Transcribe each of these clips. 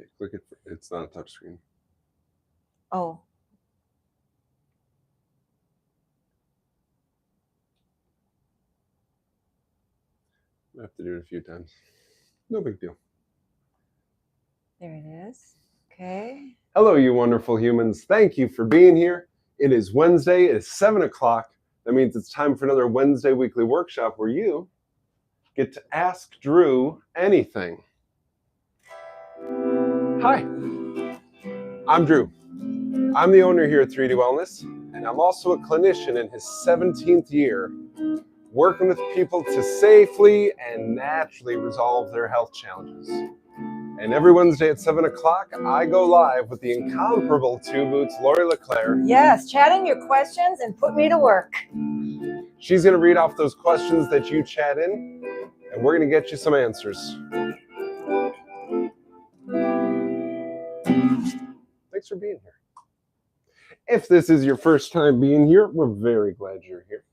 Yeah, click it. It's not a touchscreen. Oh. I have to do it a few times. No big deal. There it is. Okay. Hello, you wonderful humans. Thank you for being here. It is Wednesday. It is 7 o'clock. That means it's time for another Wednesday weekly workshop where you get to ask Drew anything. Hi, I'm Drew. I'm the owner here at 3D Wellness, and I'm also a clinician in his 17th year, working with people to safely and naturally resolve their health challenges. And every Wednesday at 7 o'clock, I go live with the incomparable Two Boots, Lori LeClaire. Yes, chat in your questions and put me to work. She's going to read off those questions that you chat in, and we're going to get you some answers. Thanks for being here. If this is your first time being here, we're very glad you're here.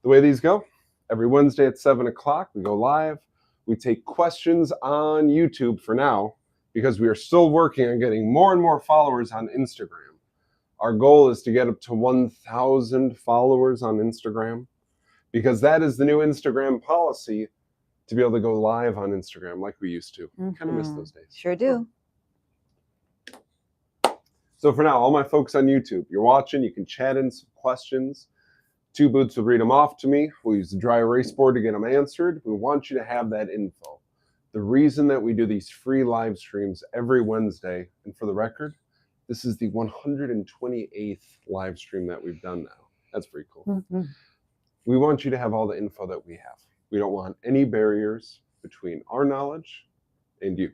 The way these go, every Wednesday at 7 o'clock, we go live. We take questions on YouTube for now because we are still working on getting more and more followers on Instagram. Our goal is to get up to 1,000 followers on Instagram because that is the new Instagram policy, to be able to go live on Instagram like we used to. Kind of miss those days. Sure do. So for now, all my folks on YouTube, you're watching, you can chat in some questions. Two Boots will read them off to me. We'll use the dry erase board to get them answered. We want you to have that info. The reason that we do these free live streams every Wednesday, and for the record, this is the 128th live stream that we've done now. That's pretty cool. Mm-hmm. We want you to have all the info that we have. We don't want any barriers between our knowledge and you.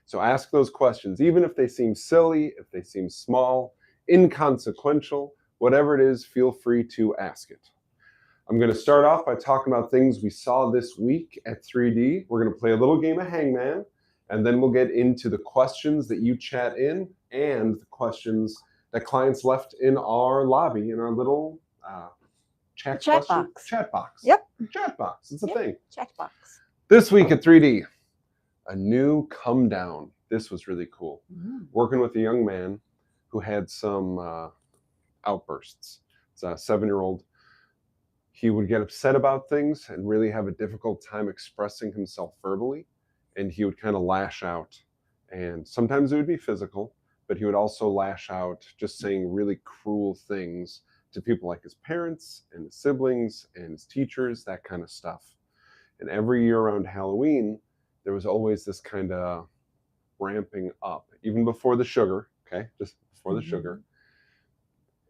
So ask those questions, even if they seem silly, if they seem small, inconsequential, whatever it is, feel free to ask it. I'm going to start off by talking about things we saw this week at 3D. We're going to play a little game of Hangman, and then we'll get into the questions that you chat in and the questions that clients left in our lobby, in our little chat box. Chat box. Yep. Chat box. It's a thing. Chat box. This week at 3D, a new come down. This was really cool. Working with a young man who had some outbursts. It's a 7-year-old. He would get upset about things and really have a difficult time expressing himself verbally, and he would kind of lash out. And sometimes it would be physical, but he would also lash out just saying really cruel things to people like his parents and his siblings and his teachers, that kind of stuff. And every year around Halloween, there was always this kind of ramping up, even before the sugar, okay, just before the sugar.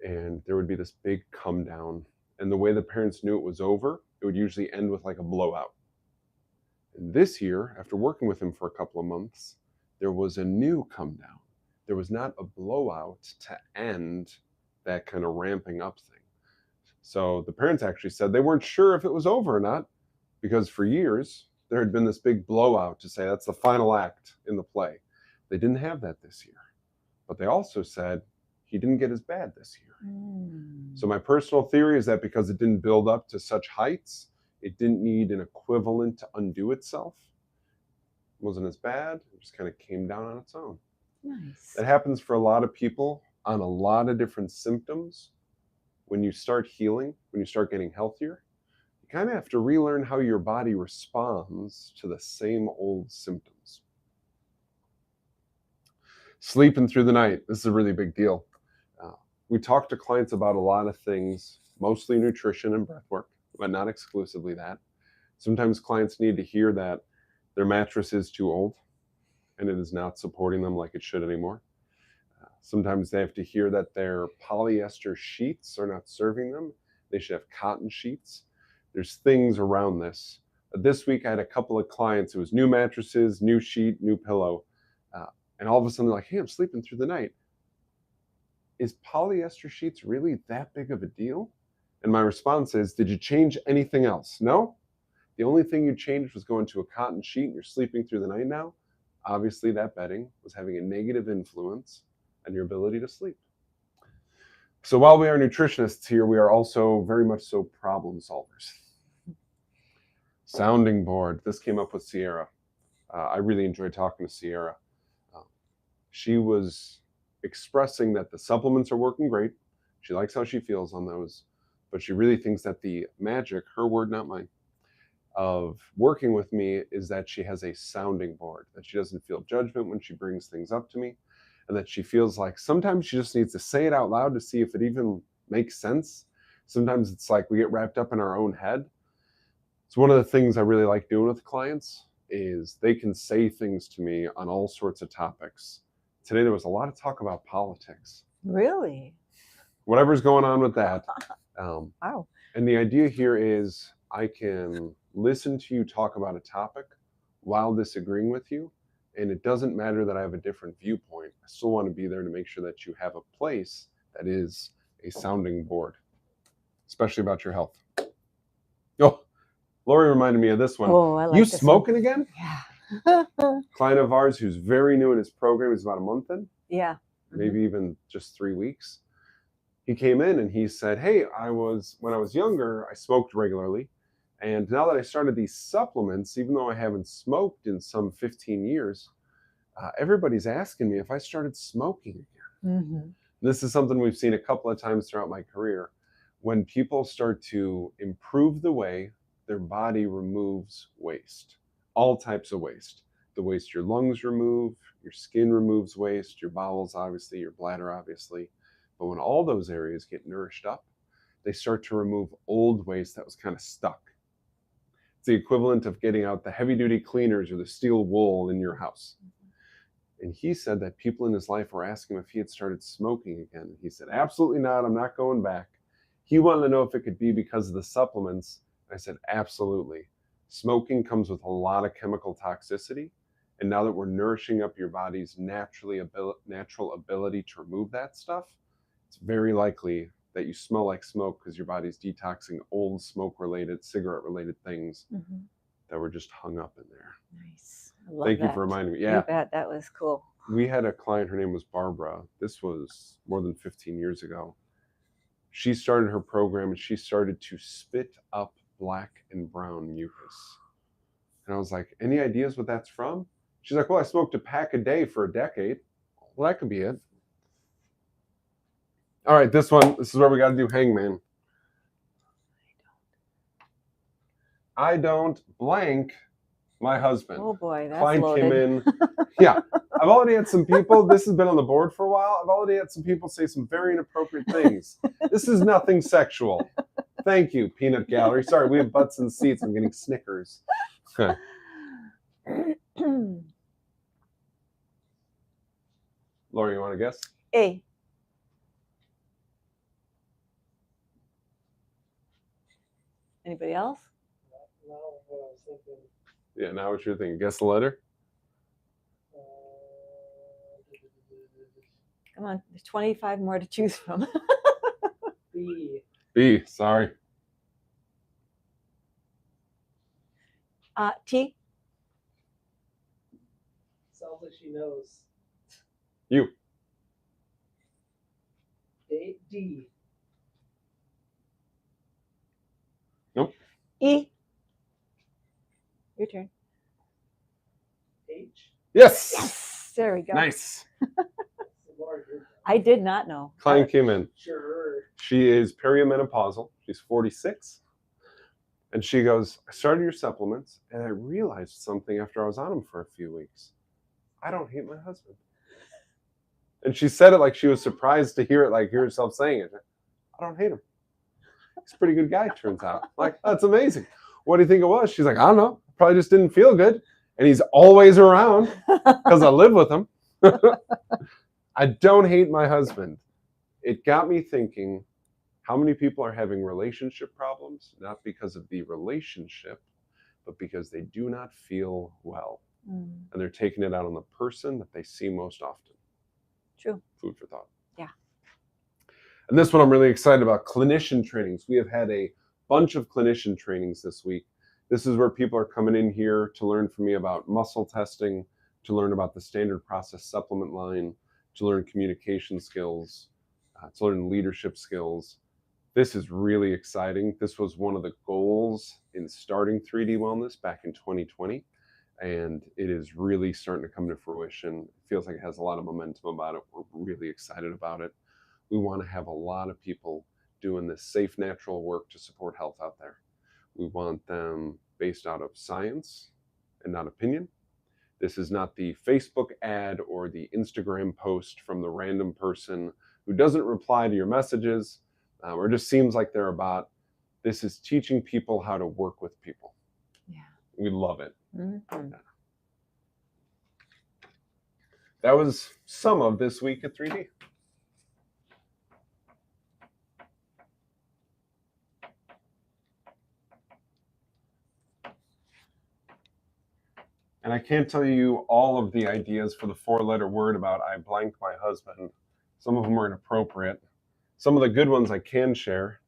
And there would be this big come down. And the way the parents knew it was over, it would usually end with like a blowout. And this year, after working with him for a couple of months, there was a new come down. There was not a blowout to end that kind of ramping up thing. So the parents actually said they weren't sure if it was over or not, because for years, there had been this big blowout to say that's the final act in the play. They didn't have that this year. But they also said he didn't get as bad this year. So my personal theory is that because it didn't build up to such heights, it didn't need an equivalent to undo itself. It wasn't as bad. It just kind of came down on its own. Nice. That happens for a lot of people on a lot of different symptoms. When you start healing, when you start getting healthier, you kind of have to relearn how your body responds to the same old symptoms. Sleeping through the night. This is a really big deal. We talk to clients about a lot of things, mostly nutrition and breath work, but not exclusively that. Sometimes clients need to hear that their mattress is too old and it is not supporting them like it should anymore. Sometimes they have to hear that their polyester sheets are not serving them. They should have cotton sheets. There's things around this. This week I had a couple of clients. It was new mattresses, new sheet, new pillow. And all of a sudden they're like, hey, I'm sleeping through the night. Is polyester sheets really that big of a deal? And my response is, did you change anything else? No? The only thing you changed was going to a cotton sheet and you're sleeping through the night now. Obviously that bedding was having a negative influence on your ability to sleep. So while we are nutritionists here, we are also very much so problem solvers. Sounding board. This came up with Sierra. I really enjoyed talking to Sierra. she was expressing that the supplements are working great. She likes how she feels on those, but she really thinks that the magic, her word, not mine, of working with me is that she has a sounding board, that she doesn't feel judgment when she brings things up to me, and that she feels like sometimes she just needs to say it out loud to see if it even makes sense. Sometimes it's like we get wrapped up in our own head. It's one of the things I really like doing with clients is they can say things to me on all sorts of topics. Today there was a lot of talk about politics. Really? Whatever's going on with that. Wow. And the idea here is I can listen to you talk about a topic while disagreeing with you. And it doesn't matter that I have a different viewpoint. I still want to be there to make sure that you have a place that is a sounding board, especially about your health. Oh, Lori reminded me of this one. Oh, I like you this smoking one. again? Yeah. Client of ours who's very new in his program, he's about a month in, Yeah. maybe even just 3 weeks. He came in and he said, hey, when I was younger, I smoked regularly. And now that I started these supplements, even though I haven't smoked in some 15 years, everybody's asking me if I started smoking again. Mm-hmm. This is something we've seen a couple of times throughout my career. When people start to improve the way their body removes waste, all types of waste. The waste your lungs remove, your skin removes waste, your bowels, obviously, your bladder, obviously. But when all those areas get nourished up, they start to remove old waste that was kind of stuck. It's the equivalent of getting out the heavy-duty cleaners or the steel wool in your house. And he said that people in his life were asking him if he had started smoking again. He said, absolutely not, I'm not going back. He wanted to know if it could be because of the supplements. I said, absolutely. Smoking comes with a lot of chemical toxicity. And now that we're nourishing up your body's natural ability to remove that stuff, it's very likely that you smell like smoke because your body's detoxing old smoke-related, cigarette-related things that were just hung up in there. Nice. I love Thank that. you for reminding me. Yeah. You bet. That was cool. We had a client, her name was Barbara. This was more than 15 years ago. She started her program and she started to spit up black and brown mucus. And I was like, any ideas what that's from? She's like, well, I smoked a pack a day for a decade. Well, that could be it. All right, this is where we got to do hangman. I don't blank my husband. Oh boy, that's Client loaded. came in. Yeah, I've already had some people, this has been on the board for a while. I've already had some people say some very inappropriate things. This is nothing sexual. Thank you, Peanut Gallery. Sorry, we have butts and seats. I'm getting Snickers. Okay. Lori, you want to guess? A. Anybody else? No, what I was thinking. Yeah, now what you're thinking. Guess the letter? Come on, there's 25 more to choose from. B. B, sorry. T. Sounds like she knows. You. D. Nope. E. Your turn. H. Yes. Yes. There we go. Nice. I did not know. Client came in. Sure. She is perimenopausal. She's 46. And she goes, I started your supplements and I realized something after I was on them for a few weeks. I don't hate my husband. And she said it like she was surprised to hear it, like hear herself saying it. I don't hate him. He's a pretty good guy, turns out. Like, that's amazing. What do you think it was? She's like, I don't know. Probably just didn't feel good. And he's always around because I live with him. I don't hate my husband. It got me thinking, how many people are having relationship problems, not because of the relationship, but because they do not feel well. And they're taking it out on the person that they see most often. True. Food for thought. Yeah. And this one I'm really excited about, clinician trainings. We have had a bunch of clinician trainings this week. This is where people are coming in here to learn from me about muscle testing, to learn about the standard process supplement line, to learn communication skills, to learn leadership skills. This is really exciting. This was one of the goals in starting 3D Wellness back in 2020. and it is really starting to come to fruition. It feels like it has a lot of momentum about it. We're really excited about it. We want to have a lot of people doing this safe, natural work to support health out there. We want them based out of science and not opinion. This is not the Facebook ad or the Instagram post from the random person who doesn't reply to your messages or just seems like they're a bot. This is teaching people how to work with people. Yeah. We love it. Mm-hmm. That was some of this week at 3D. And I can't tell you all of the ideas for the 4-letter word about I blanked my husband. Some of them were inappropriate. Some of the good ones I can share.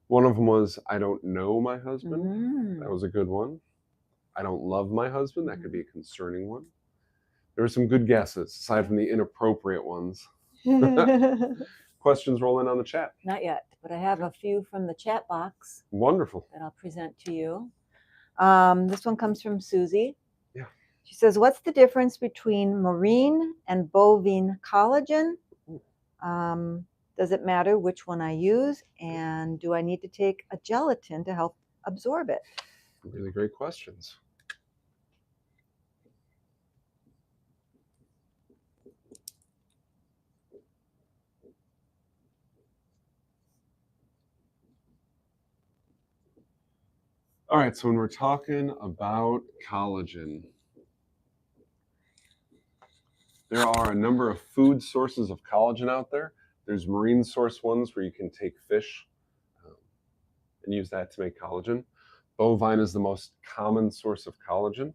One of them was I don't know my husband. That was a good one. I don't love my husband. That could be a concerning one. There were some good guesses, aside from the inappropriate ones. Questions rolling on the chat. Not yet, but I have a few from the chat box Wonderful. that I'll present to you. This one comes from Susie. Yeah. She says, what's the difference between marine and bovine collagen? Does it matter which one I use? And do I need to take a gelatin to help absorb it? Really great questions. All right, so when we're talking about collagen, there are a number of food sources of collagen out there. There's marine source ones where you can take fish and use that to make collagen. Bovine is the most common source of collagen.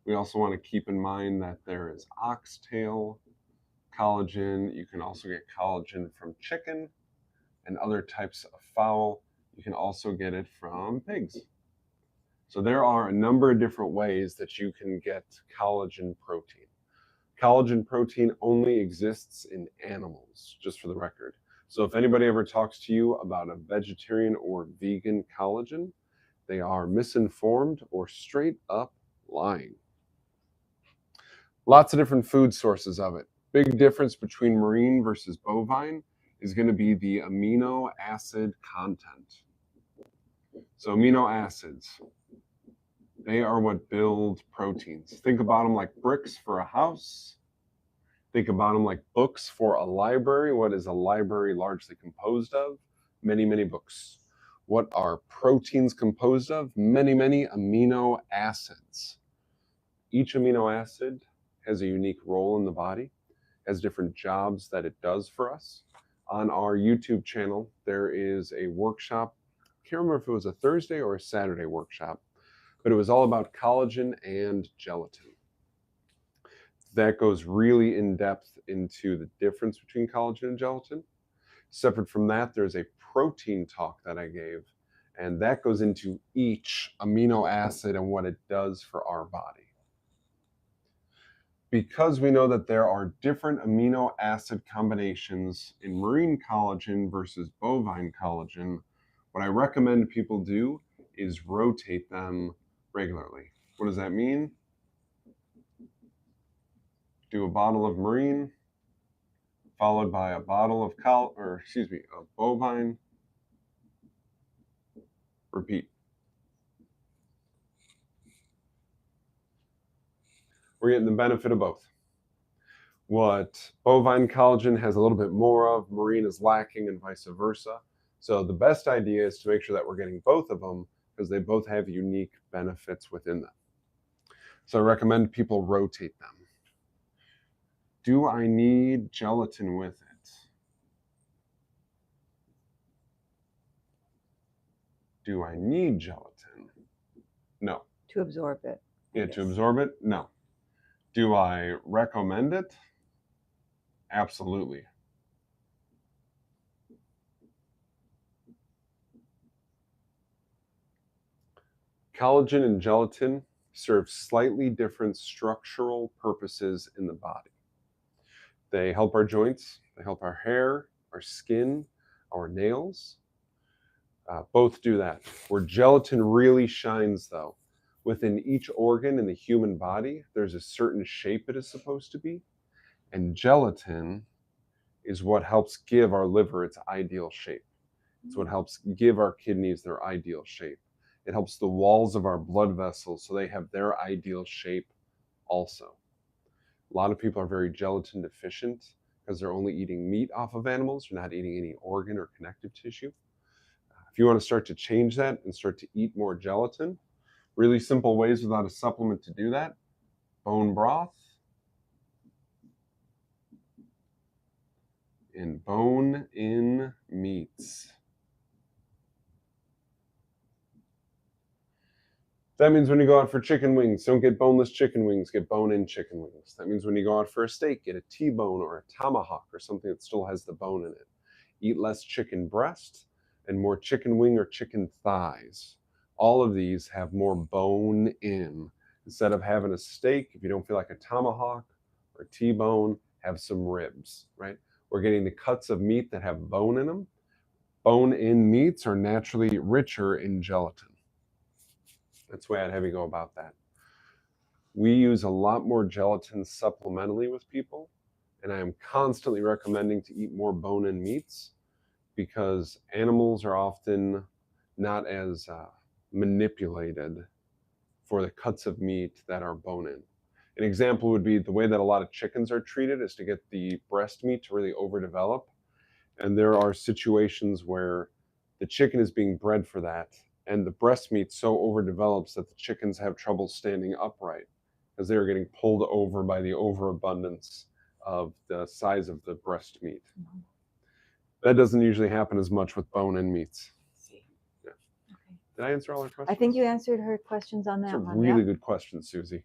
We also want to keep in mind that there is oxtail collagen. You can also get collagen from chicken and other types of fowl. You can also get it from pigs. So there are a number of different ways that you can get collagen protein. Collagen protein only exists in animals, just for the record. So if anybody ever talks to you about a vegetarian or vegan collagen, they are misinformed or straight up lying. Lots of different food sources of it. Big difference between marine versus bovine is going to be the amino acid content. So amino acids, they are what build proteins. Think about them like bricks for a house. Think about them like books for a library. What is a library largely composed of? Many, many books. What are proteins composed of? Many, many amino acids. Each amino acid has a unique role in the body, has different jobs that it does for us. On our YouTube channel, there is a workshop. I can't remember if it was a Thursday or a Saturday workshop, but it was all about collagen and gelatin. That goes really in depth into the difference between collagen and gelatin. Separate from that, there's a protein talk that I gave, and that goes into each amino acid and what it does for our body. Because we know that there are different amino acid combinations in marine collagen versus bovine collagen, what I recommend people do is rotate them regularly. What does that mean? Do a bottle of marine, followed by a bottle of bovine. Repeat. We're getting the benefit of both. What bovine collagen has a little bit more of, marine is lacking, and vice versa. So the best idea is to make sure that we're getting both of them because they both have unique benefits within them. So I recommend people rotate them. Do I need gelatin with it? Do I need gelatin? No. To absorb it. Yeah, to absorb it? No. Do I recommend it? Absolutely. Collagen and gelatin serve slightly different structural purposes in the body. They help our joints, they help our hair, our skin, our nails. Both do that. Where gelatin really shines, though, Within each organ in the human body, there's a certain shape it is supposed to be. And gelatin is what helps give our liver its ideal shape. It's what helps give our kidneys their ideal shape. It helps the walls of our blood vessels so they have their ideal shape also. A lot of people are very gelatin deficient because they're only eating meat off of animals. They're not eating any organ or connective tissue. If you want to start to change that and start to eat more gelatin, really simple ways without a supplement to do that: bone broth and bone-in meats. That means when you go out for chicken wings, don't get boneless chicken wings, get bone-in chicken wings. That means when you go out for a steak, get a T-bone or a tomahawk or something that still has the bone in it. Eat less chicken breast and more chicken wing or chicken thighs. All of these have more bone in. Instead of having a steak, if you don't feel like a tomahawk or a T-bone, have some ribs, right? We're getting the cuts of meat that have bone in them. Bone-in meats are naturally richer in gelatin. That's the way I'd have you go about that. We use a lot more gelatin supplementally with people, and I am constantly recommending to eat more bone-in meats because animals are often not as manipulated for the cuts of meat that are bone-in. An example would be the way that a lot of chickens are treated is to get the breast meat to really overdevelop, and there are situations where the chicken is being bred for that, and the breast meat so overdevelops that the chickens have trouble standing upright because they are getting pulled over by the overabundance of the size of the breast meat. Mm-hmm. That doesn't usually happen as much with bone-in meats. Yeah. Okay. Did I answer all her questions? I think you answered her questions on that That's a one. really good question, Susie.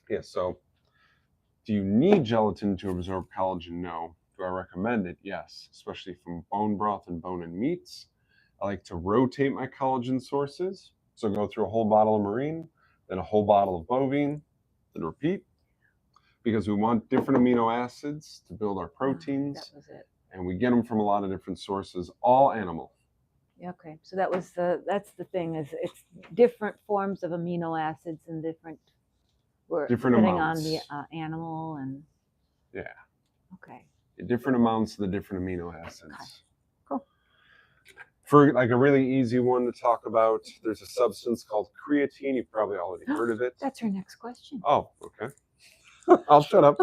Yeah, so do you need gelatin to absorb collagen? No. Do I recommend it? Yes, especially from bone broth and bone-in meats. I like to rotate my collagen sources. So go through a whole bottle of marine, then a whole bottle of bovine, then repeat. Because we want different amino acids to build our proteins. That was it. And we get them from a lot of different sources, all animal. Yeah, okay, so that's the thing, is it's different forms of amino acids and different depending amounts on the animal and yeah. Okay. Different amounts of the different amino acids. Okay. Cool. For like a really easy one to talk about, there's a substance called creatine. You've probably already heard of it. That's her next question. Oh, okay. I'll shut up.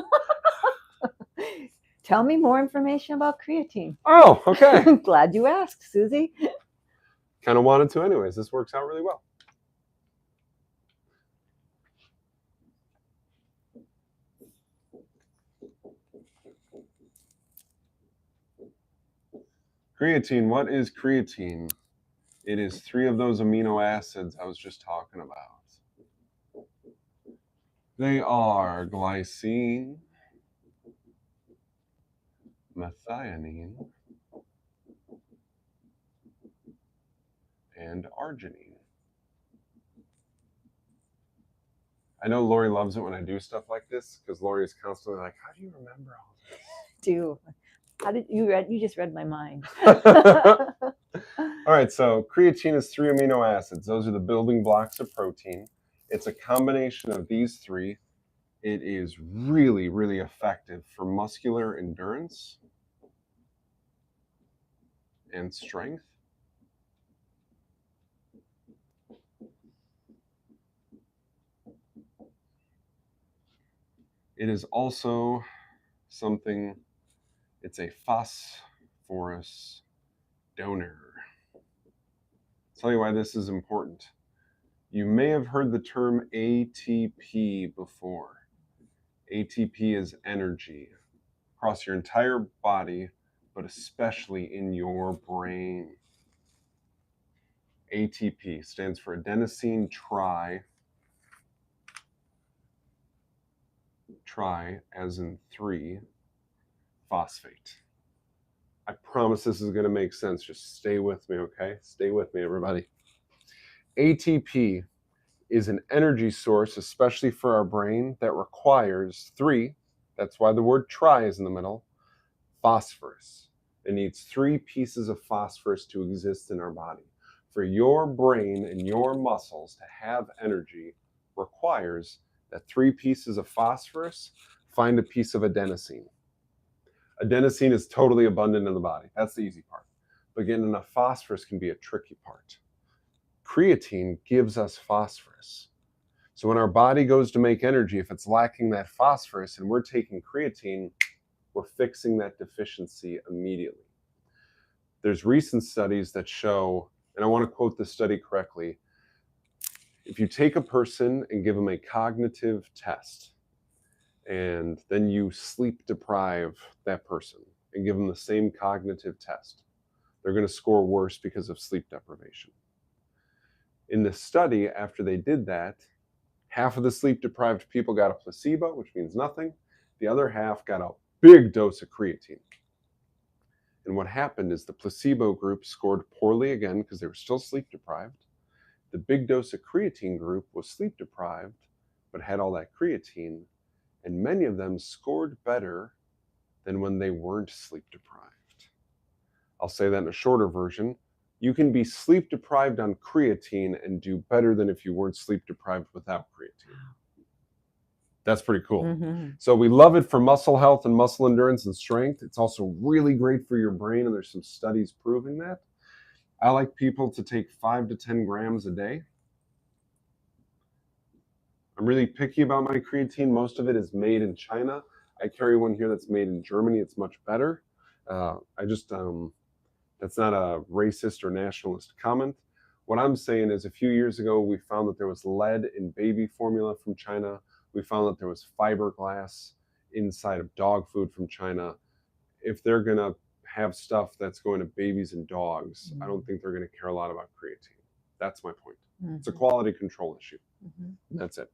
Tell me more information about creatine. Oh, okay. Glad you asked, Susie. Kind of wanted to anyways. This works out really well. Creatine, what is creatine? It is 3 of those amino acids I was just talking about. They are glycine, methionine, and arginine. I know Lori loves it when I do stuff like this because Lori is constantly like, how do you remember all this? How did you read? You just read my mind. All right, so creatine is 3 amino acids. Those are the building blocks of protein. It's a combination of these 3. It is really, really effective for muscular endurance and strength. It is also something, it's a phosphorus donor. I'll tell you why this is important. You may have heard the term ATP before. ATP is energy across your entire body, but especially in your brain. ATP stands for adenosine tri as in 3, phosphate. I promise this is going to make sense. Just stay with me, okay? Stay with me, everybody. ATP is an energy source, especially for our brain, that requires 3, that's why the word tri is in the middle, phosphorus. It needs 3 pieces of phosphorus to exist in our body. For your brain and your muscles to have energy requires that 3 pieces of phosphorus find a piece of adenosine. Adenosine is totally abundant in the body. That's the easy part. But getting enough phosphorus can be a tricky part. Creatine gives us phosphorus. So when our body goes to make energy, if it's lacking that phosphorus and we're taking creatine, we're fixing that deficiency immediately. There's recent studies that show, and I want to quote this study correctly, if you take a person and give them a cognitive test, and then you sleep deprive that person and give them the same cognitive test, they're going to score worse because of sleep deprivation. In this study, after they did that, half of the sleep deprived people got a placebo, which means nothing. The other half got a big dose of creatine. And what happened is the placebo group scored poorly again because they were still sleep deprived. The big dose of creatine group was sleep deprived, but had all that creatine, and many of them scored better than when they weren't sleep deprived. I'll say that in a shorter version. You can be sleep deprived on creatine and do better than if you weren't sleep deprived without creatine. That's pretty cool. Mm-hmm. So we love it for muscle health and muscle endurance and strength. It's also really great for your brain, and there's some studies proving that. I like people to take 5 to 10 grams a day. I'm really picky about my creatine. Most of it is made in China. I carry one here that's made in Germany. It's much better. That's not a racist or nationalist comment. What I'm saying is a few years ago, we found that there was lead in baby formula from China. We found that there was fiberglass inside of dog food from China. If they're going to have stuff that's going to babies and dogs, I don't think they're going to care a lot about creatine. That's my point. It's a quality control issue. That's it.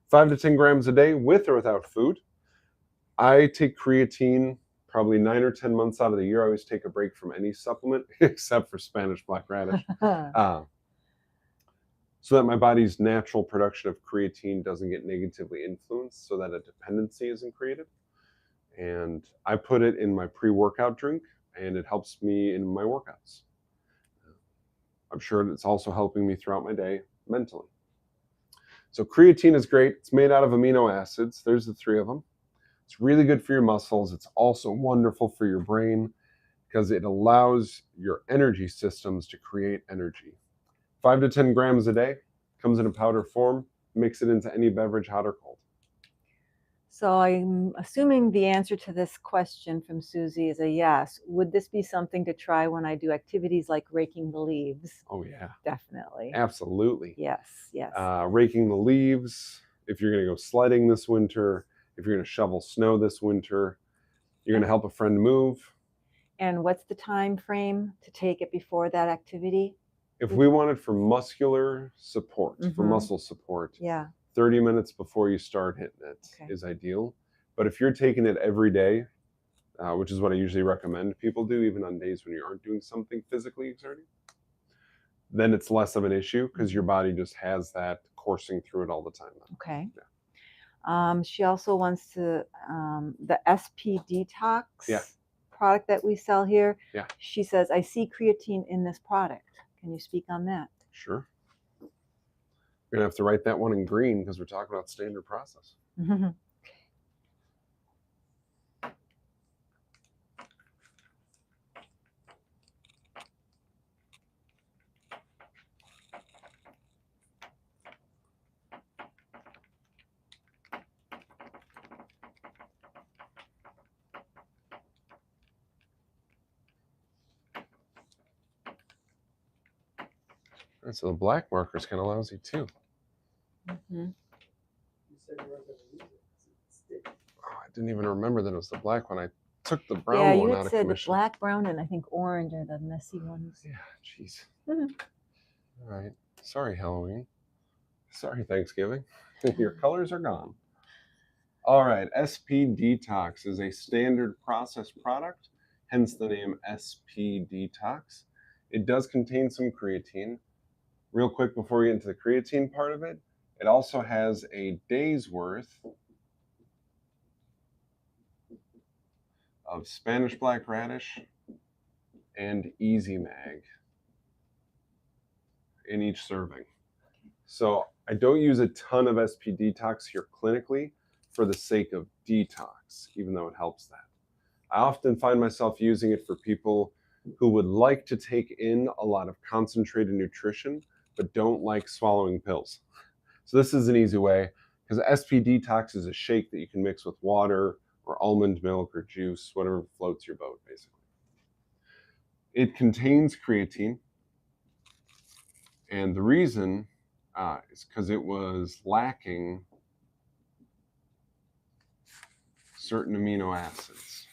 5 to 10 grams a day with or without food. I take creatine probably 9 or 10 months out of the year. I always take a break from any supplement except for Spanish black radish. So that my body's natural production of creatine doesn't get negatively influenced, so that a dependency isn't created. And I put it in my pre-workout drink, and it helps me in my workouts. I'm sure it's also helping me throughout my day mentally. So creatine is great. It's made out of amino acids. There's the 3 of them. It's really good for your muscles. It's also wonderful for your brain because it allows your energy systems to create energy. 5 to 10 grams a day, comes in a powder form. Mix it into any beverage, hot or cold. So I'm assuming the answer to this question from Susie is a yes. Would this be something to try when I do activities like raking the leaves? Oh yeah, definitely. Absolutely. Yes, yes. Raking the leaves. If you're going to go sledding this winter, if you're going to shovel snow this winter, you're going to help a friend move. And what's the time frame to take it before that activity? If we want it for muscular support, for muscle support, 30 minutes before you start hitting it is ideal. But if you're taking it every day, which is what I usually recommend people do, even on days when you aren't doing something physically exerting, then it's less of an issue because your body just has that coursing through it all the time. Okay. Yeah. She also wants to, the SP Detox product that we sell here. Yeah. She says, I see creatine in this product. Can you speak on that? Sure. You're going to have to write that one in green because we're talking about standard process. And so the black marker is kind of lousy too. You said you weren't going to use it. It's sticky. Oh, I didn't even remember that it was the black one. I took the brown one out of commission. Yeah, you had said black, brown, and I think orange are the messy ones. Yeah, jeez. All right. Sorry, Halloween. Sorry, Thanksgiving. Your colors are gone. All right. SP Detox is a standard process product, hence the name SP Detox. It does contain some creatine. Real quick before we get into the creatine part of it, it also has a day's worth of Spanish black radish and Easy Mag in each serving. So I don't use a ton of SP Detox here clinically for the sake of detox, even though it helps that. I often find myself using it for people who would like to take in a lot of concentrated nutrition, but don't like swallowing pills. So this is an easy way, because SP Detox is a shake that you can mix with water or almond milk or juice, whatever floats your boat, basically. It contains creatine, and the reason is because it was lacking certain amino acids.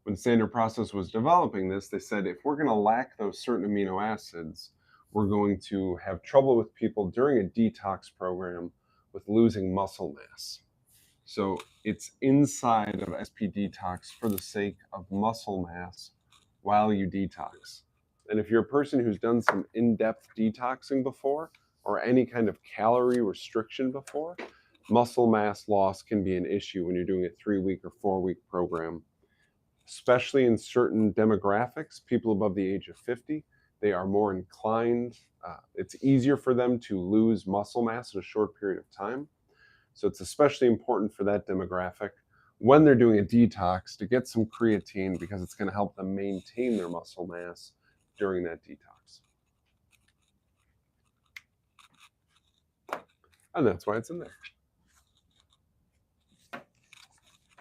When Standard Process was developing this, they said if we're going to lack those certain amino acids, we're going to have trouble with people during a detox program with losing muscle mass. So it's inside of SP Detox for the sake of muscle mass while you detox. And if you're a person who's done some in-depth detoxing before or any kind of calorie restriction before, muscle mass loss can be an issue when you're doing a 3-week or 4-week program. Especially in certain demographics, people above the age of 50, they are more inclined. It's easier for them to lose muscle mass in a short period of time. So it's especially important for that demographic when they're doing a detox to get some creatine, because it's going to help them maintain their muscle mass during that detox. And that's why it's in there.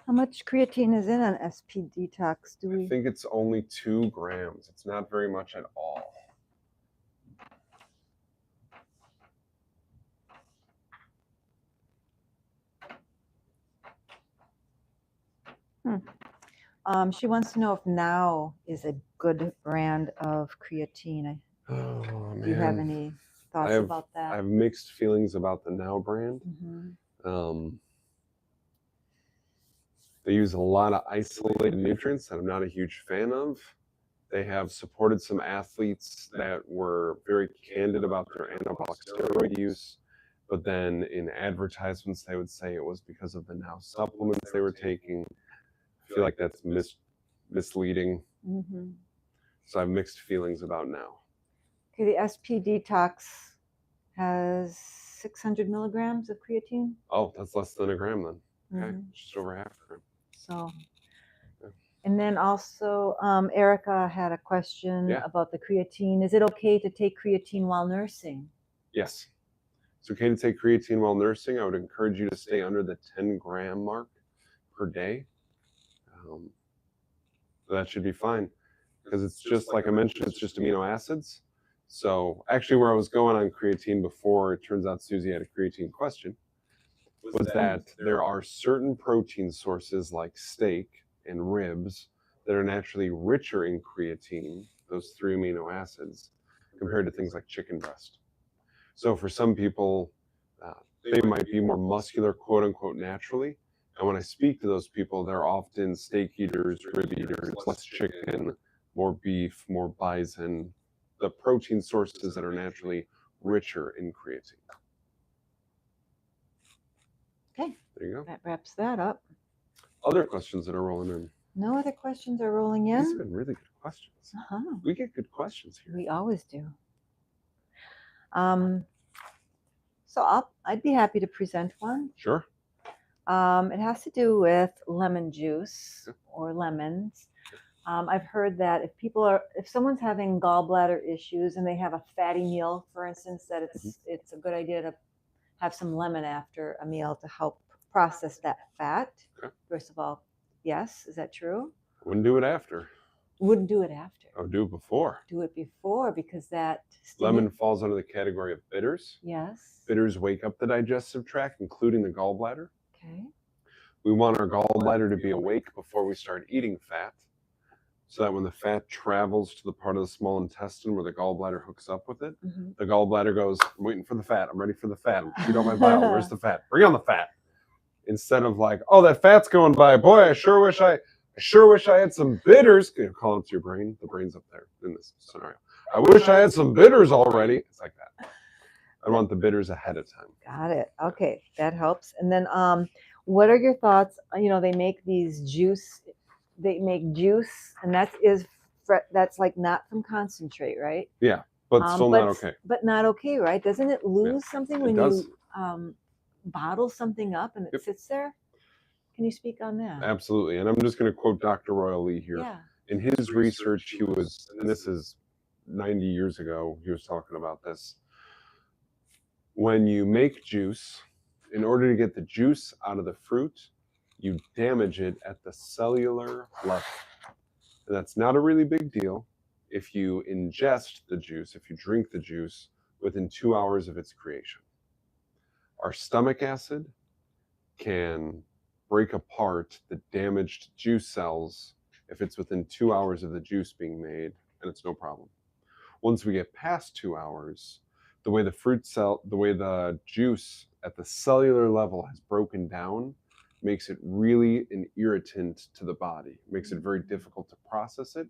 How much creatine is in an SP Detox? I think it's only 2 grams. It's not very much at all. She wants to know if Now is a good brand of creatine. Oh, man. Do you have any thoughts about that? I have mixed feelings about the Now brand. They use a lot of isolated nutrients that I'm not a huge fan of. They have supported some athletes that were very candid about their anabolic steroid use, but then in advertisements they would say it was because of the Now supplements they were taking. I feel like that's misleading. So I have mixed feelings about Now. Okay, the SP Detox has 600 milligrams of creatine. Oh, that's less than a gram then. Okay, just over half a gram. So, and then also Erica had a question about the creatine. Is it okay to take creatine while nursing? Yes, it's okay to take creatine while nursing. I would encourage you to stay under the 10-gram mark per day. That should be fine, because it's just like I mentioned, it's just amino acids. So actually where I was going on creatine before, it turns out Susie had a creatine question, was that there are certain protein sources like steak and ribs that are naturally richer in creatine, those 3 amino acids, compared to things like chicken breast. So for some people, they might be more muscular, quote unquote, naturally. And when I speak to those people, they're often steak eaters, rib eaters, less chicken, more beef, more bison, the protein sources that are naturally richer in creatine. Okay. There you go. That wraps that up. Other questions that are rolling in? No other questions are rolling in? These have been really good questions. We get good questions here. We always do. So I'd be happy to present one. Sure. It has to do with lemon juice or lemons. I've heard that if someone's having gallbladder issues and they have a fatty meal, for instance, that it's a good idea to have some lemon after a meal to help process that fat. Okay. First of all, yes, is that true? Wouldn't do it after. Wouldn't do it after. Oh, do it before. Do it before, because that lemon falls under the category of bitters. Yes. Bitters wake up the digestive tract, including the gallbladder. Okay. We want our gallbladder to be awake before we start eating fat, so that when the fat travels to the part of the small intestine where the gallbladder hooks up with it, the gallbladder goes, I'm waiting for the fat. I'm ready for the fat. Shoot out my bile. Where's the fat? Bring on the fat. Instead of like, oh, that fat's going by. Boy, I sure wish I had some bitters. You know, call it to your brain. The brain's up there in this scenario. I wish I had some bitters already. It's like that. I want the bitters ahead of time. Got it. Okay, that helps. And then, what are your thoughts? You know, they make these juice. They make juice, and that's like not from concentrate, right? Yeah, but still not okay. But not okay, right? Doesn't it lose something when does. you bottle something up and it sits there? Can you speak on that? Absolutely. And I'm just going to quote Dr. Royal Lee here. Yeah. In his research, he was, and this is 90 years ago, he was talking about this. When you make juice, in order to get the juice out of the fruit, you damage it at the cellular level. And that's not a really big deal if you ingest the juice, if you drink the juice within 2 hours of its creation. Our stomach acid can break apart the damaged juice cells if it's within 2 hours of the juice being made, and it's no problem. Once we get past 2 hours, the way the juice at the cellular level has broken down makes it really an irritant to the body. It makes it very difficult to process it.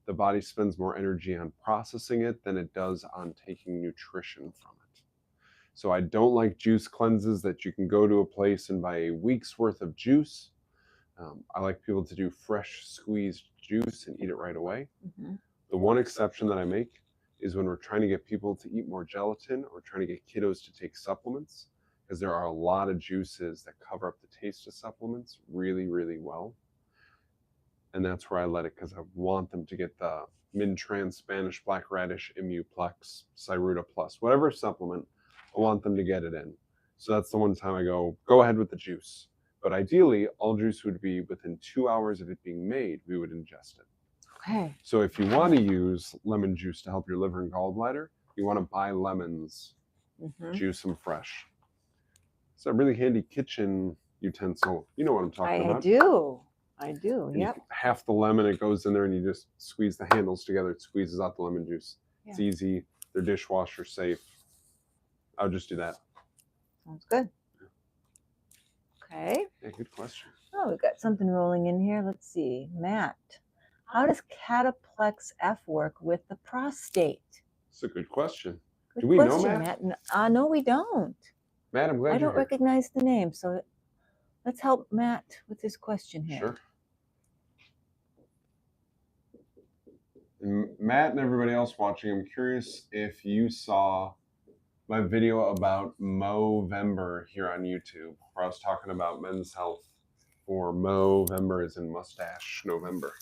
The body spends more energy on processing it than it does on taking nutrition from it. So I don't like juice cleanses that you can go to a place and buy a week's worth of juice. I like people to do fresh squeezed juice and eat it right away. Mm-hmm. The one exception that I make is when we're trying to get people to eat more gelatin or trying to get kiddos to take supplements, because there are a lot of juices that cover up the taste of supplements really, really well. And that's where I let it, because I want them to get the Mintrans, Spanish Black Radish, Immuplex, Cyruta Plus, whatever supplement, I want them to get it in. So that's the one time I go ahead with the juice. But ideally, all juice would be within 2 hours of it being made, we would ingest it. Okay. So if you want to use lemon juice to help your liver and gallbladder, you want to buy lemons, juice them fresh. It's a really handy kitchen utensil. You know what I'm talking about. I do. Yep. Half the lemon, it goes in there and you just squeeze the handles together. It squeezes out the lemon juice. Yeah. It's easy. They're dishwasher safe. I would just do that. Sounds good. Okay. Yeah, good question. Oh, we've got something rolling in here. Let's see. Matt, how does Cataplex F work with the prostate? It's a good question. Good do we question, know, Matt? No, we don't. Matt, I'm glad I don't recognize the name, so let's help Matt with this question here. Sure. And Matt and everybody else watching, I'm curious if you saw my video about Movember here on YouTube, where I was talking about men's health for Movember as in mustache November.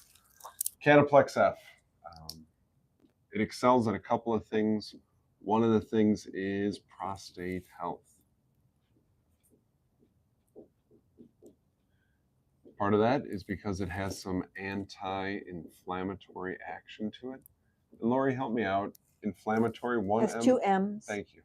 Cataplex F. It excels at a couple of things. One of the things is prostate health. Part of that is because it has some anti-inflammatory action to it. And Lori, help me out. Inflammatory, 1 M? Has 2 M's. Thank you.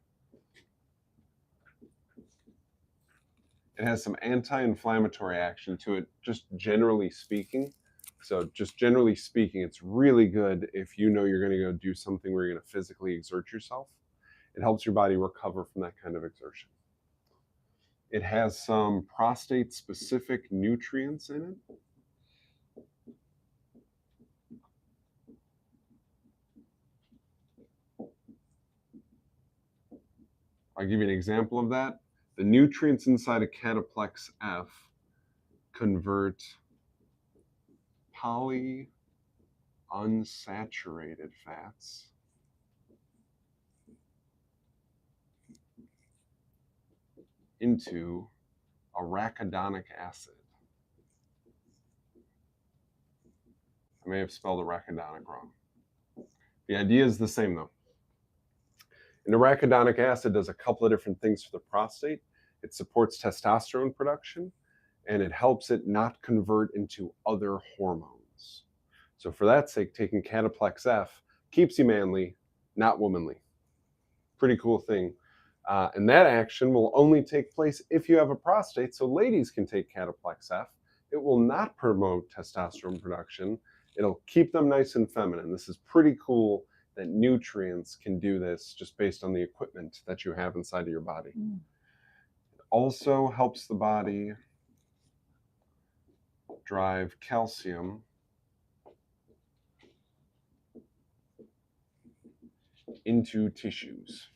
It has some anti-inflammatory action to it, just generally speaking. So just generally speaking, it's really good if you know you're going to go do something where you're going to physically exert yourself. It helps your body recover from that kind of exertion. It has some prostate-specific nutrients in it. I'll give you an example of that. The nutrients inside of Cataplex F convert polyunsaturated fats into arachidonic acid. I may have spelled arachidonic wrong. The idea is the same though. And arachidonic acid does a couple of different things for the prostate. It supports testosterone production, and it helps it not convert into other hormones. So for that sake, taking Cataplex F keeps you manly, not womanly. Pretty cool thing. And that action will only take place if you have a prostate, so ladies can take Cataplex F. It will not promote testosterone production. It'll keep them nice and feminine. This is pretty cool that nutrients can do this just based on the equipment that you have inside of your body. It also helps the body drive calcium into tissues.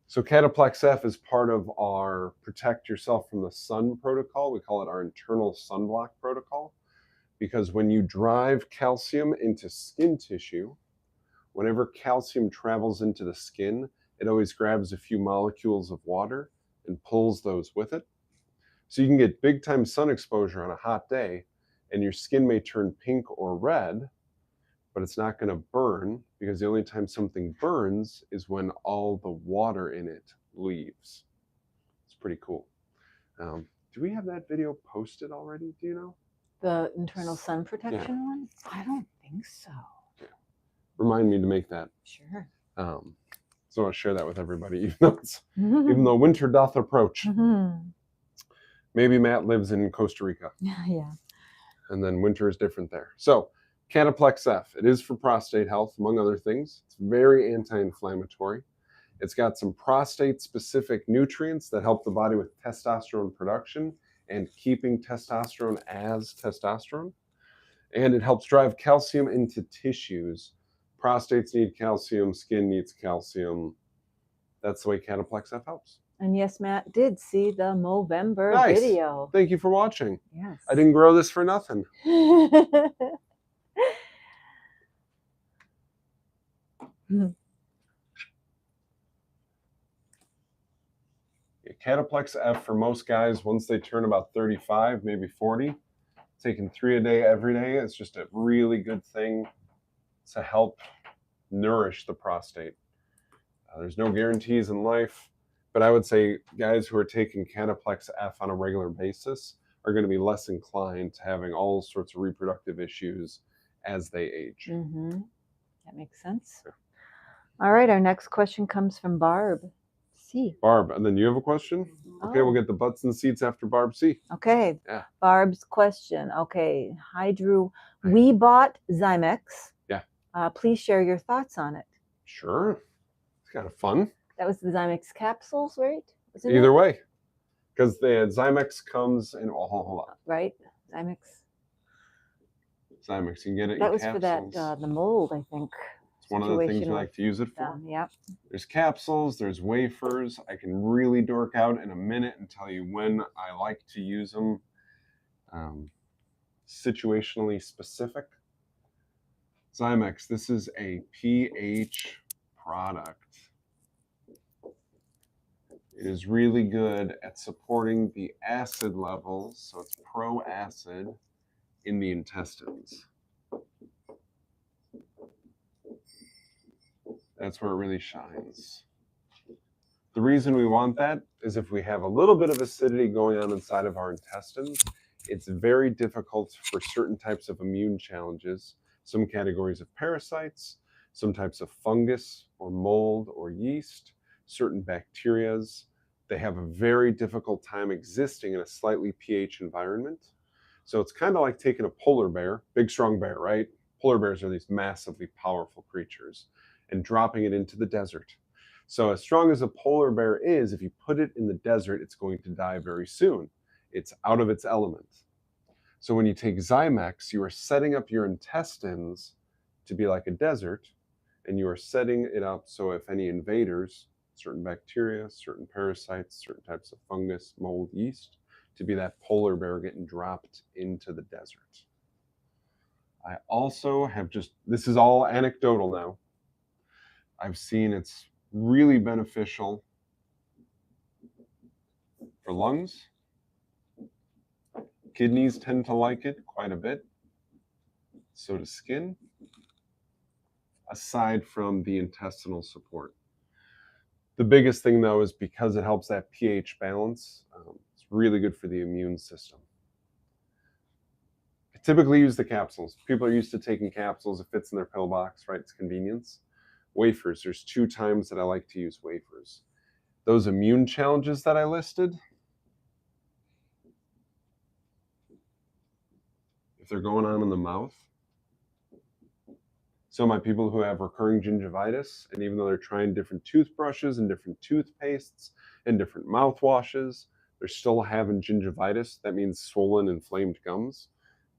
So Cataplex F is part of our protect yourself from the sun protocol. We call it our internal sunblock protocol, because when you drive calcium into skin tissue, whenever calcium travels into the skin, it always grabs a few molecules of water and pulls those with it. So you can get big time sun exposure on a hot day, and your skin may turn pink or red, but it's not going to burn, because the only time something burns is when all the water in it leaves. It's pretty cool. Do we have that video posted already? Do you know? The internal sun protection one? I don't think so. Yeah. Remind me to make that. Sure. So I'll share that with everybody, even though winter doth approach. Maybe Matt lives in Costa Rica. Yeah. And then winter is different there. So Cataplex F, it is for prostate health, among other things. It's very anti-inflammatory. It's got some prostate-specific nutrients that help the body with testosterone production and keeping testosterone as testosterone. And it helps drive calcium into tissues. Prostates need calcium, skin needs calcium. That's the way Cataplex F helps. And yes, Matt did see the Movember Nice. video. Thank you for watching. Yes. I didn't grow this for nothing. Cataplex F for most guys, once they turn about 35, maybe 40, taking 3 a day every day is just a really good thing to help nourish the prostate. There's no guarantees in life, but I would say guys who are taking Cataplex F on a regular basis are going to be less inclined to having all sorts of reproductive issues as they age. That makes sense. Yeah. All right, our next question comes from Barb C. Barb, and then you have a question? Okay, we'll get the butts and seats after Barb C. Okay. Yeah. Barb's question. Okay. Hi, Drew. We bought Zymex. Yeah. Please share your thoughts on it. Sure. It's kind of fun. That was the Zymex capsules, right? Either way. Because the Zymex comes in, hold on. Right? Zymex. Zymex, you can get it that in was capsules. For that, the mold, I think. It's one of the things we like to use it for. Yep. There's capsules, there's wafers. I can really dork out in a minute and tell you when I like to use them. Situationally specific. Zymex, this is a pH product. It is really good at supporting the acid levels, so it's pro-acid in the intestines. That's where it really shines. The reason we want that is if we have a little bit of acidity going on inside of our intestines, it's very difficult for certain types of immune challenges, some categories of parasites, some types of fungus or mold or yeast, certain bacterias. They have a very difficult time existing in a slightly pH environment. So it's kind of like taking a polar bear, big strong bear, right? Polar bears are these massively powerful creatures, and dropping it into the desert. So as strong as a polar bear is, if you put it in the desert, it's going to die very soon. It's out of its element. So when you take Zymex, you are setting up your intestines to be like a desert, and you are setting it up so if any invaders, certain bacteria, certain parasites, certain types of fungus, mold, yeast, to be that polar bear getting dropped into the desert. I also have this is all anecdotal now. I've seen it's really beneficial for lungs. Kidneys tend to like it quite a bit. So does skin, aside from the intestinal support. The biggest thing, though, is because it helps that pH balance, it's really good for the immune system. I typically use the capsules. People are used to taking capsules. It fits in their pill box, right? It's convenience. Wafers, there's 2 times that I like to use wafers. Those immune challenges that I listed, if they're going on in the mouth, so my people who have recurring gingivitis, and even though they're trying different toothbrushes and different toothpastes and different mouthwashes, they're still having gingivitis. That means swollen, inflamed gums.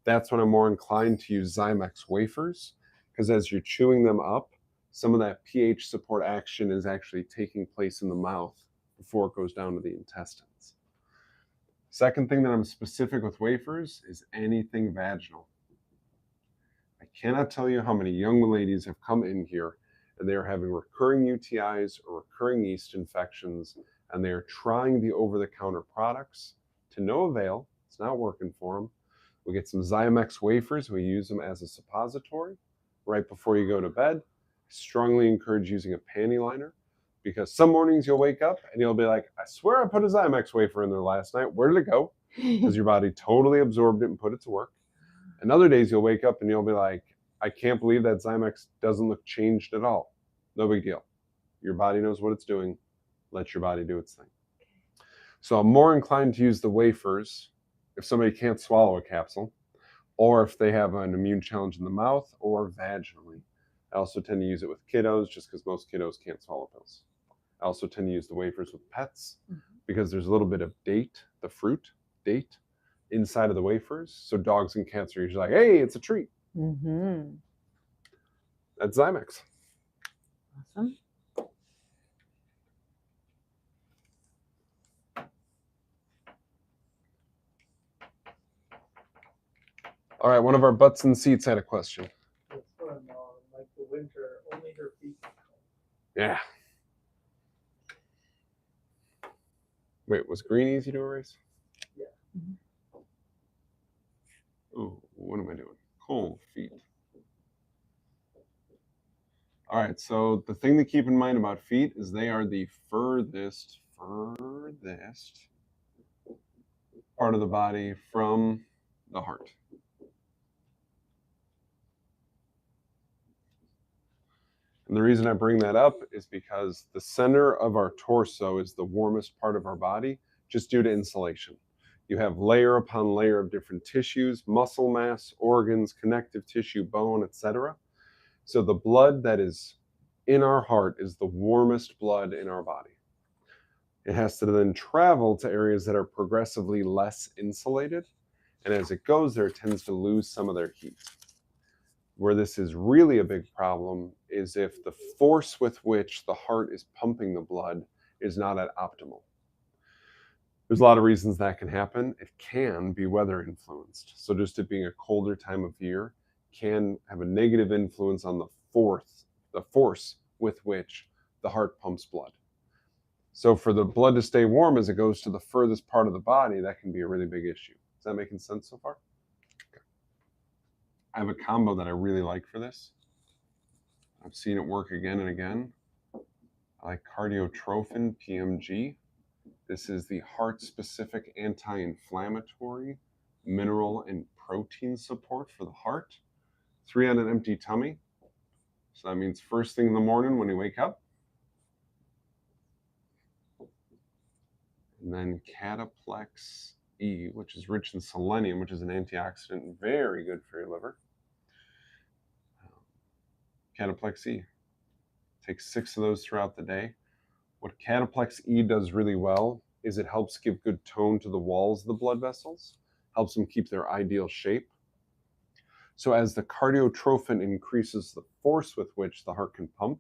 That's when I'm more inclined to use Zymex wafers, because as you're chewing them up, some of that pH support action is actually taking place in the mouth before it goes down to the intestines. Second thing that I'm specific with wafers is anything vaginal. I cannot tell you how many young ladies have come in here and they are having recurring UTIs or recurring yeast infections, and they are trying the over-the-counter products to no avail. It's not working for them. We get some Zymex wafers. We use them as a suppository right before you go to bed. I strongly encourage using a panty liner, because some mornings you'll wake up and you'll be like, I swear I put a Zymex wafer in there last night. Where did it go? Because your body totally absorbed it and put it to work. And other days you'll wake up and you'll be like, I can't believe that Zymex doesn't look changed at all. No big deal. Your body knows what it's doing. Let your body do its thing. So I'm more inclined to use the wafers if somebody can't swallow a capsule, or if they have an immune challenge in the mouth, or vaginally. I also tend to use it with kiddos just because most kiddos can't swallow pills. I also tend to use the wafers with pets because there's a little bit of date, the fruit, date, inside of the wafers. So dogs and cats are usually like, hey, it's a treat. Mm-hmm. That's Zymex. Awesome. All right, one of our butts and seats had a question. It's fun, like the winter, only her feet can come. Yeah. Wait, was green easy to erase? Yeah. Oh, what am I doing? Cold feet. All right, so the thing to keep in mind about feet is they are the furthest part of the body from the heart. And the reason I bring that up is because the center of our torso is the warmest part of our body, just due to insulation. You have layer upon layer of different tissues, muscle mass, organs, connective tissue, bone, etc. So the blood that is in our heart is the warmest blood in our body. It has to then travel to areas that are progressively less insulated. And as it goes there, it tends to lose some of their heat. Where this is really a big problem is if the force with which the heart is pumping the blood is not at optimal. There's a lot of reasons that can happen. It can be weather influenced. So just it being a colder time of year can have a negative influence on the force with which the heart pumps blood. So for the blood to stay warm as it goes to the furthest part of the body, that can be a really big issue. Is that making sense so far? Okay. I have a combo that I really like for this. I've seen it work again and again. I like Cardiotrophin PMG. This is the heart-specific anti-inflammatory mineral and protein support for the heart. 3 on an empty tummy. So that means first thing in the morning when you wake up. And then Cataplex E, which is rich in selenium, which is an antioxidant, very good for your liver. Cataplex E. Take 6 of those throughout the day. What Cataplex E does really well is it helps give good tone to the walls of the blood vessels, helps them keep their ideal shape. So as the cardiotrophin increases the force with which the heart can pump,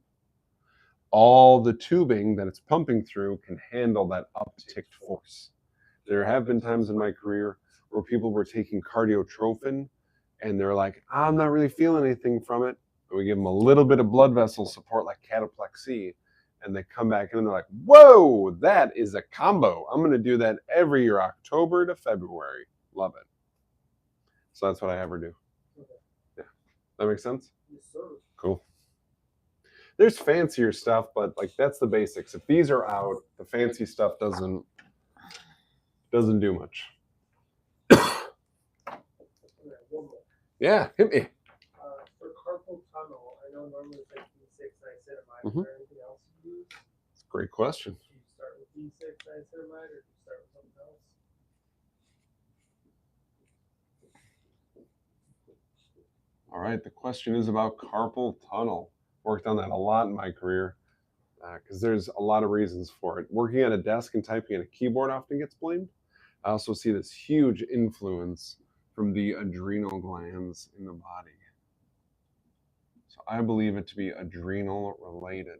all the tubing that it's pumping through can handle that upticked force. There have been times in my career where people were taking cardiotrophin and they're like, I'm not really feeling anything from it. And we give them a little bit of blood vessel support like Cataplex E, and they come back in and they're like, whoa, that is a combo. I'm going to do that every year, October to February. Love it. So that's what I ever do. Okay. Yeah. That makes sense? Yes, sir. Cool. There's fancier stuff, but like that's the basics. If these are out, the fancy stuff doesn't do much. Okay, one more. Yeah, hit me. For carpal tunnel, I know normally it's like D6 niacinamide. Mhm. Is there anything else you use? It's a great question. Do you start with D6 niacinamide or do you start with something else? All right, the question is about carpal tunnel. Worked on that a lot in my career because there's a lot of reasons for it. Working at a desk and typing at a keyboard often gets blamed. I also see this huge influence from the adrenal glands in the body. So I believe it to be adrenal related.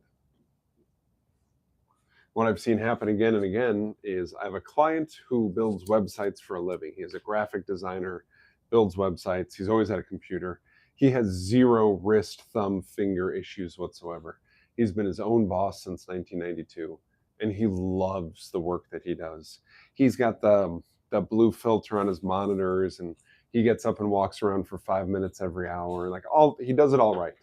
What I've seen happen again and again is I have a client who builds websites for a living. He is a graphic designer, builds websites. He's always had a computer. He has zero wrist, thumb, finger issues whatsoever. He's been his own boss since 1992, and he loves the work that he does. He's got the blue filter on his monitors, and he gets up and walks around for 5 minutes every hour. Like he does it all right.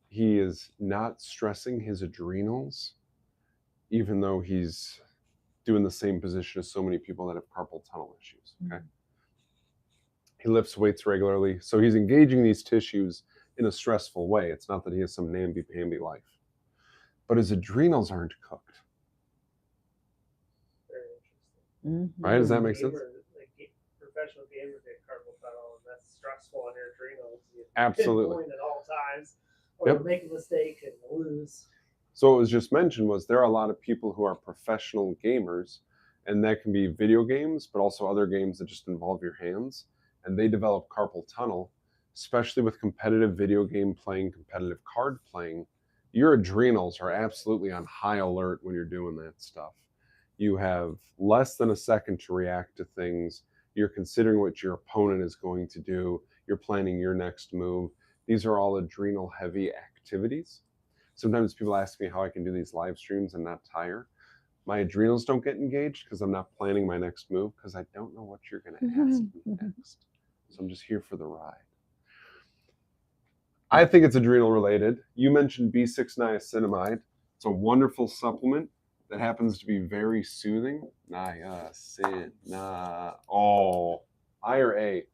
He is not stressing his adrenals, even though he's doing the same position as so many people that have carpal tunnel issues. Okay. He lifts weights regularly, so he's engaging these tissues in a stressful way. It's not that he has some namby-pamby life, but his adrenals aren't cooked. Very interesting. Right? Does that make sense? Like professional gamers get carpal tunnel, and that's stressful on your adrenals. You Absolutely. pinpoint at all times, or Yep. you'll make a mistake and lose. So what was just mentioned was there are a lot of people who are professional gamers, and that can be video games, but also other games that just involve your hands, and they develop carpal tunnel, especially with competitive video game playing, competitive card playing. Your adrenals are absolutely on high alert when you're doing that stuff. You have less than a second to react to things. You're considering what your opponent is going to do. You're planning your next move. These are all adrenal heavy activities. Sometimes people ask me how I can do these live streams and not tire. My adrenals don't get engaged because I'm not planning my next move because I don't know what you're going to ask me next. So I'm just here for the ride. I think it's adrenal related. You mentioned B6 niacinamide. It's a wonderful supplement that happens to be very soothing. Niacin. I or A?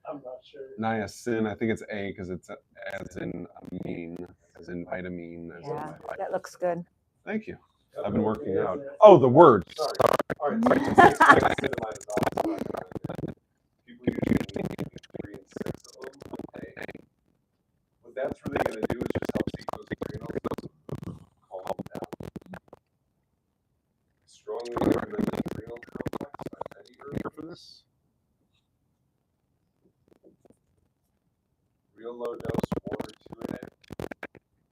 I'm not sure. Niacin. I think it's A because it's as in amine, as in vitamin. As Yeah, in that looks good. Thank you. I've been working out. Oh, the word. Sorry. All right. Niacinamide is also recommended. People usually need 3 and 6 of them a day. What that's really going to do is just help keep those adrenals calm down. I strongly recommend the adrenal complex by Eddie earlier for this. Real low dose, 1 or 2 a day.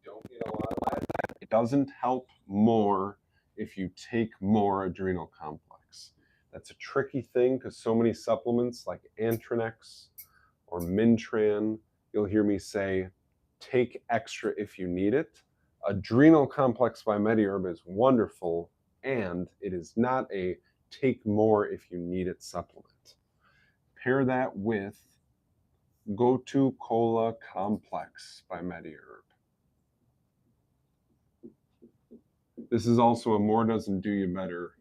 Don't get a lot of that. It doesn't help more if you take more adrenal complex. That's a tricky thing because so many supplements like Antranex or Mintran, you'll hear me say, take extra if you need it. Adrenal complex by MediHerb is wonderful, and it is not a take more if you need it supplement. Pair that with Gotu Cola Complex by MediHerb. This is also a more doesn't do you better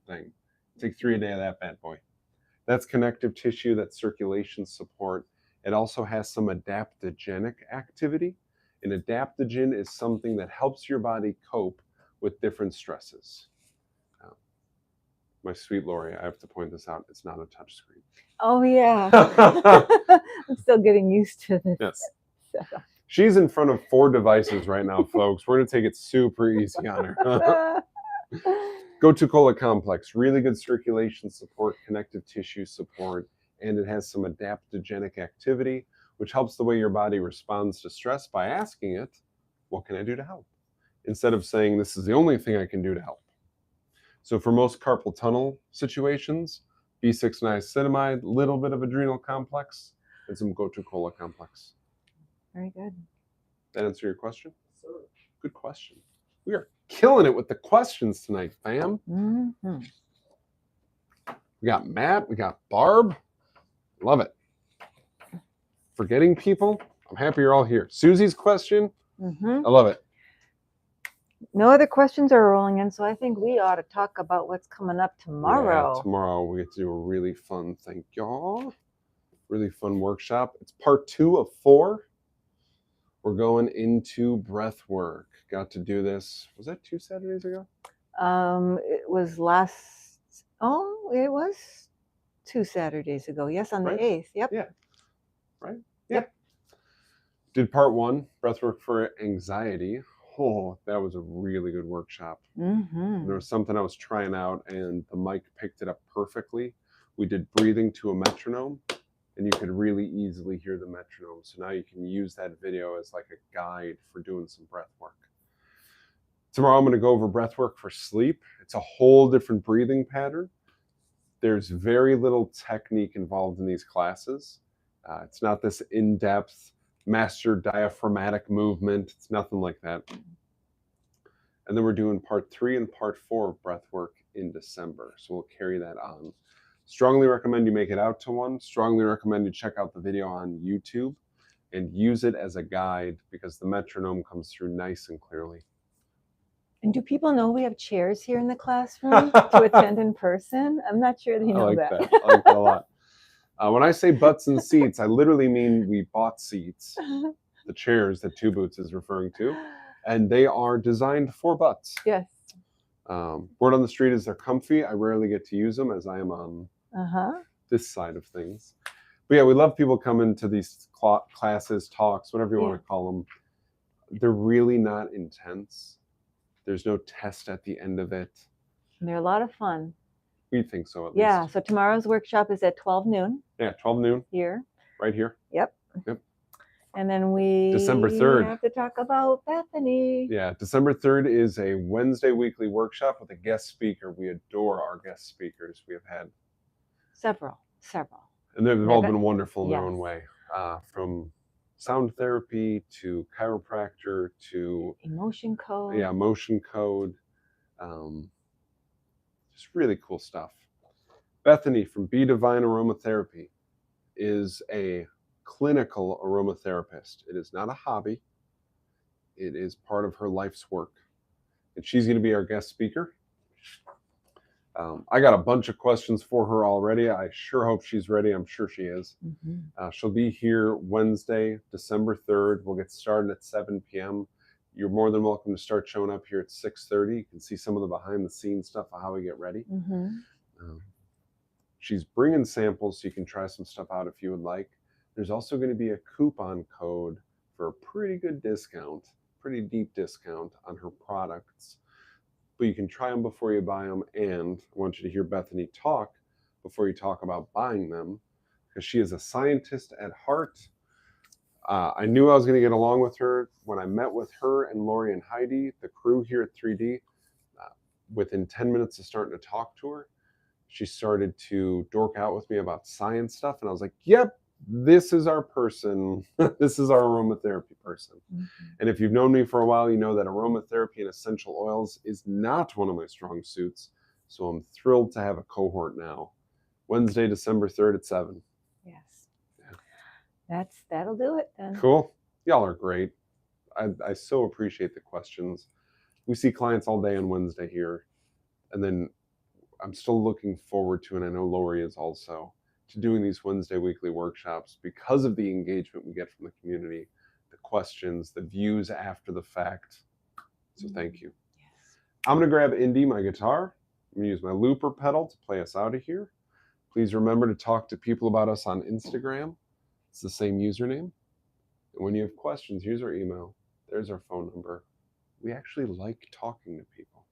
thing. Take 3 a day of that bad boy. That's connective tissue, that's circulation support. It also has some adaptogenic activity. An adaptogen is something that helps your body cope with different stresses. My sweet Lori, I have to point this out, it's not a touch screen. Oh, yeah. I'm still getting used to this. Yes. setup. She's in front of 4 devices right now, folks. We're going to take it super easy on her. Gotu Cola Complex, really good circulation support, connective tissue support, and it has some adaptogenic activity, which helps the way your body responds to stress by asking it, what can I do to help? Instead of saying, this is the only thing I can do to help. So for most carpal tunnel situations, B6 niacinamide, little bit of adrenal complex, and some Gotu Cola Complex. Very good. That answer your question? So, Good question. We are killing it with the questions tonight, fam. Mm-hmm. We got Matt, we got Barb. Love it. Forgetting people, I'm happy you're all here. Susie's question, Mm-hmm. I love it. No other questions are rolling in, so I think we ought to talk about what's coming up tomorrow. Yeah, tomorrow we get to do a really fun, thank y'all, really fun workshop. It's part 2 of 4. We're going into breath work. Got to do this, was that 2 Saturdays ago? It was it was 2 Saturdays ago. Yes, on the Right. 8th. Yep. Yeah. Right? Yep. Did part 1, breath work for anxiety. Oh, that was a really good workshop. Mm-hmm. There was something I was trying out and the mic picked it up perfectly. We did breathing to a metronome. and you could really easily hear the metronome. So now you can use that video as like a guide for doing some breath work. Tomorrow I'm going to go over breath work for sleep. It's a whole different breathing pattern. There's very little technique involved in these classes. It's not this in-depth master diaphragmatic movement. It's nothing like that. And then we're doing part 3 and part 4 of breath work in December. So we'll carry that on. Strongly recommend you make it out to one. Strongly recommend you check out the video on YouTube and use it as a guide because the metronome comes through nice and clearly. And do people know we have chairs here in the classroom to attend in person? I'm not sure they know I like that. I like that a lot. When I say butts and seats, I literally mean we bought seats, the chairs that Two Boots is referring to, and they are designed for butts. Yes. Word on the street is they're comfy. I rarely get to use them as I am on this side of things. But yeah, we love people coming to these classes, talks, whatever you want to call them. They're really not intense. There's no test at the end of it. And they're a lot of fun. We think so, at Yeah, least. so tomorrow's workshop is at 12 noon. Yeah, 12 noon. Here. Right here. Yep. Yep. And then we December 3rd. have to talk about Bethany. Yeah, December 3rd is a Wednesday weekly workshop with a guest speaker. We adore our guest speakers. We have had Several. And they've all been wonderful in their own Yes. way. From sound therapy to chiropractor to Emotion code. yeah, motion code. Just really cool stuff. Bethany from Be Divine Aromatherapy is a clinical aromatherapist. It is not a hobby. It is part of her life's work. And she's going to be our guest speaker. I got a bunch of questions for her already. I sure hope she's ready. I'm sure she is. She'll be here Wednesday, December 3rd. We'll get started at 7 p.m. You're more than welcome to start showing up here at 6:30. You can see some of the behind-the-scenes stuff of how we get ready. She's bringing samples so you can try some stuff out if you would like. There's also going to be a coupon code for a pretty good discount, pretty deep discount on her products. But you can try them before you buy them, and I want you to hear Bethany talk before you talk about buying them, because she is a scientist at heart. I knew I was going to get along with her when I met with her and Lori and Heidi, the crew here at 3D. Within 10 minutes of starting to talk to her, she started to dork out with me about science stuff, and I was like, yep, this is our person. This is our aromatherapy person. And if you've known me for a while, you know that aromatherapy and essential oils is not one of my strong suits. So I'm thrilled to have a cohort now. Wednesday, December 3rd at 7. Yes. That'll do it then. Cool. Y'all are great. I so appreciate the questions. We see clients all day on Wednesday here. And then I'm still looking forward to, and I know Lori is also, to doing these Wednesday weekly workshops because of the engagement we get from the community, the questions, the views after the fact. So thank you. Yes. I'm going to grab Indy, my guitar. I'm going to use my looper pedal to play us out of here. Please remember to talk to people about us on Instagram. It's the same username. And when you have questions, here's our email. There's our phone number. We actually like talking to people.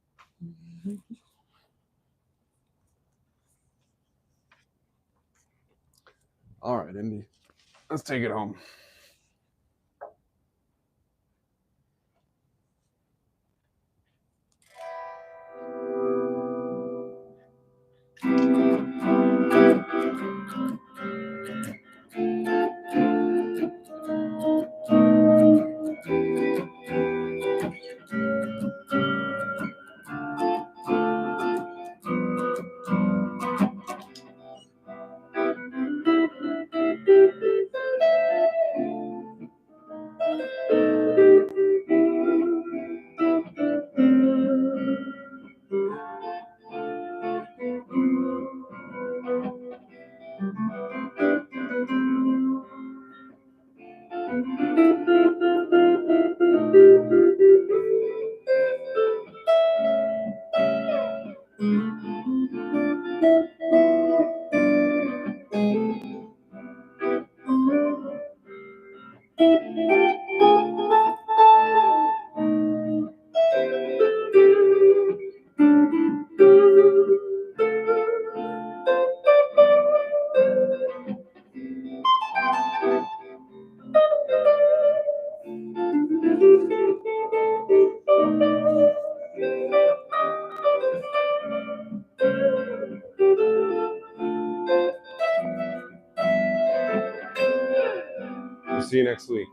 All right, Indy, let's take it home. see you next week.